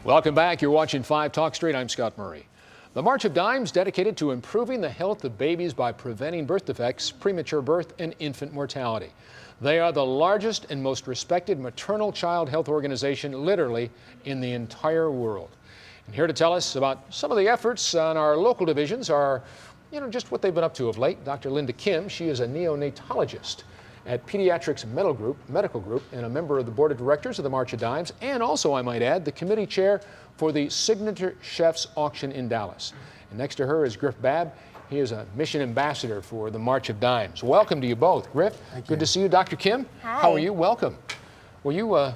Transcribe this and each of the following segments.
Welcome back. You're watching 5 Talk Street. I'm Scott Murray. The March of Dimes dedicated to improving the health of babies by preventing birth defects, premature birth, and infant mortality. They are the largest and most respected maternal child health organization literally in the entire world. And here to tell us about some of the efforts on our local divisions are, just what they've been up to of late. Dr. Linda Kim, she is a neonatologist at Pediatrics Medical Group and a member of the board of directors of the March of Dimes, and also, I might add, the committee chair for the Signature Chefs auction in Dallas. And next to her is Griff Babb. He is a mission ambassador for the March of Dimes. Welcome to you both. Griff, good to see you. Dr. Kim, hi. How are you? Welcome. Well,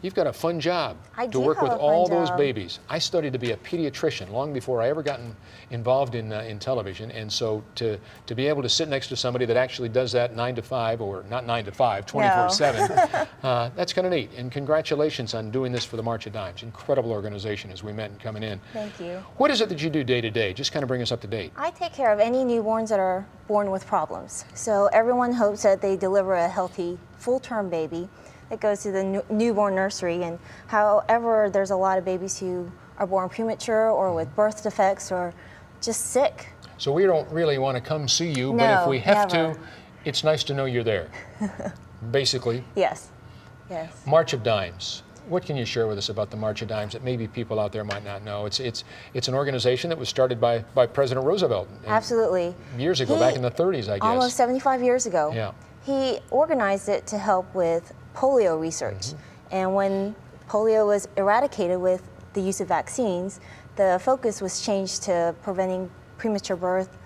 you've got a fun job to work with all those babies. I studied to be a pediatrician long before I ever gotten involved in television, and so to be able to sit next to somebody that actually does that 9 to 5, or not 9 to 5, 24/7, that's kind of neat. And congratulations on doing this for the March of Dimes. Incredible organization, as we met and coming in. Thank you. What is it that you do day to day? Just kind of bring us up to date. I take care of any newborns that are born with problems. So everyone hopes that they deliver a healthy, full-term baby. It goes to the newborn nursery, and however, there's a lot of babies who are born premature or with birth defects or just sick. So we don't really want to come see you, but if we have to, it's nice to know you're there, basically. Yes, yes. March of Dimes. What can you share with us about the March of Dimes that maybe people out there might not know? It's an organization that was started by President Roosevelt. Absolutely. Years ago, back in the 30s, I guess. Almost 75 years ago. Yeah. He organized it to help with polio research. And when polio was eradicated with the use of vaccines, the focus was changed to preventing premature birth,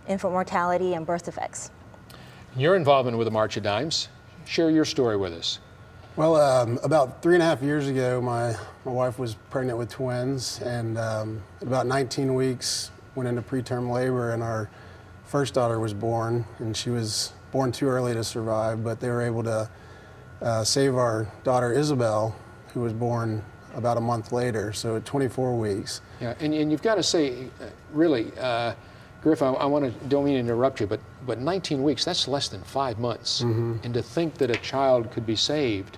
infant mortality, and birth defects. Your involvement with the March of Dimes, share your story with us. Well, about 3.5 years ago, my wife was pregnant with twins, and about 19 weeks went into preterm labor, and our first daughter was born, and she was born too early to survive, but they were able to save our daughter Isabel, who was born about a month later, so at 24 weeks. Yeah, and you've got to say, really, Griff, don't mean to interrupt you, but 19 weeks, that's less than 5 months. And to think that a child could be saved,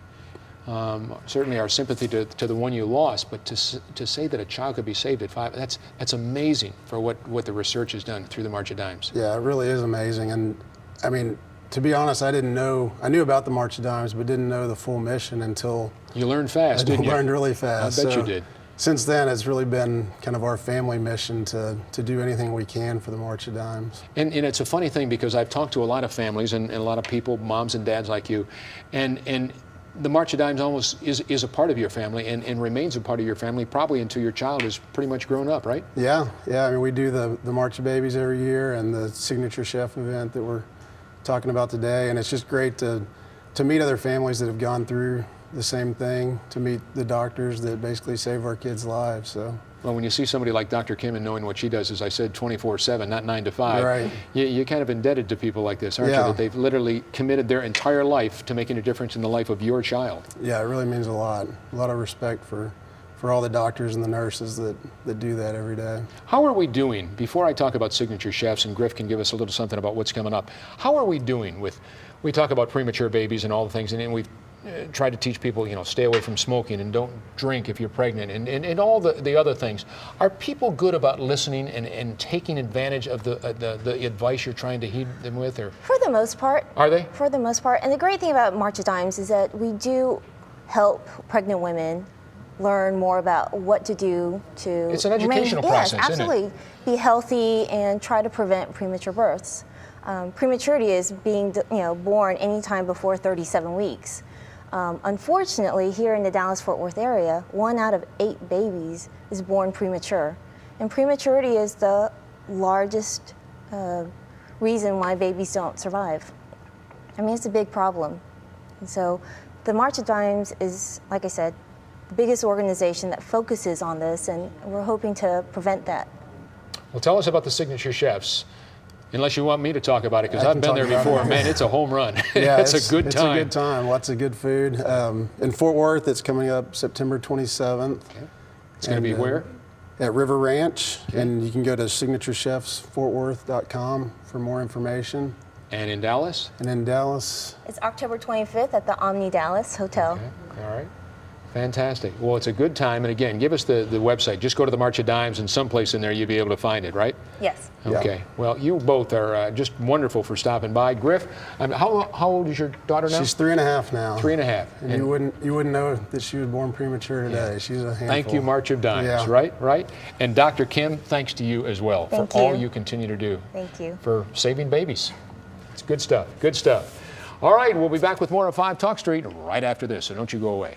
certainly our sympathy to the one you lost, but to say that a child could be saved at 5, that's amazing for what the research has done through the March of Dimes. Yeah, it really is amazing. And I mean, to be honest, I knew about the March of Dimes, but didn't know the full mission until... You learned fast, didn't you? I learned really fast. I bet you did. Since then, it's really been kind of our family mission to do anything we can for the March of Dimes. And it's a funny thing, because I've talked to a lot of families and a lot of people, moms and dads like you, and the March of Dimes almost is a part of your family and remains a part of your family probably until your child is pretty much grown up, right? Yeah. I mean, we do the March of Babies every year and the Signature Chef event that we're talking about today, and it's just great to meet other families that have gone through the same thing, to meet the doctors that basically save our kids' lives. So. Well, when you see somebody like Dr. Kim and knowing what she does, as I said, 24/7, not 9 to 5, right. You're kind of indebted to people like this, aren't you? That they've literally committed their entire life to making a difference in the life of your child. Yeah, it really means a lot. A lot of respect for all the doctors and the nurses that do that every day. How are we doing, before I talk about Signature Chefs, and Griff can give us a little something about what's coming up, how are we doing with, we talk about premature babies and all the things, and we've tried to teach people, stay away from smoking and don't drink if you're pregnant, and all the other things. Are people good about listening and taking advantage of the advice you're trying to heed them with? Or? For the most part. Are they? For the most part. And the great thing about March of Dimes is that we do help pregnant women learn more about what to do to... It's an educational process, yes, absolutely. Isn't it? Be healthy and try to prevent premature births. Prematurity is being born anytime before 37 weeks. Unfortunately, here in the Dallas-Fort Worth area, 1 out of 8 babies is born premature. And prematurity is the largest reason why babies don't survive. I mean, it's a big problem. And so the March of Dimes is, like I said, the biggest organization that focuses on this, and we're hoping to prevent that. Well, tell us about the Signature Chefs. Unless you want me to talk about it, because I've been there before. Man, it's a home run. Yeah, it's a good time. It's a good time. Lots of good food. In Fort Worth, it's coming up September 27th. Okay. It's going to be where? At River Ranch. Okay. And you can go to signatureChefsFortWorth.com for more information. And in Dallas? And in Dallas? It's October 25th at the Omni Dallas Hotel. Okay. All right. Fantastic. Well, it's a good time. And again, give us the website. Just go to the March of Dimes, and someplace in there you'll be able to find it, right? Yes. Okay. Yeah. Well, you both are just wonderful for stopping by. Griff, how old is your daughter now? She's 3.5 now. 3.5. And you wouldn't know that she was born premature today. Yeah. She's a handful. Thank you, March of Dimes. Yeah. Right. And Dr. Kim, thanks to you as well Thank for all you. you continue to do. Thank you. For saving babies. It's good stuff. Good stuff. All right, we'll be back with more of 5 Talk Street right after this, so don't you go away.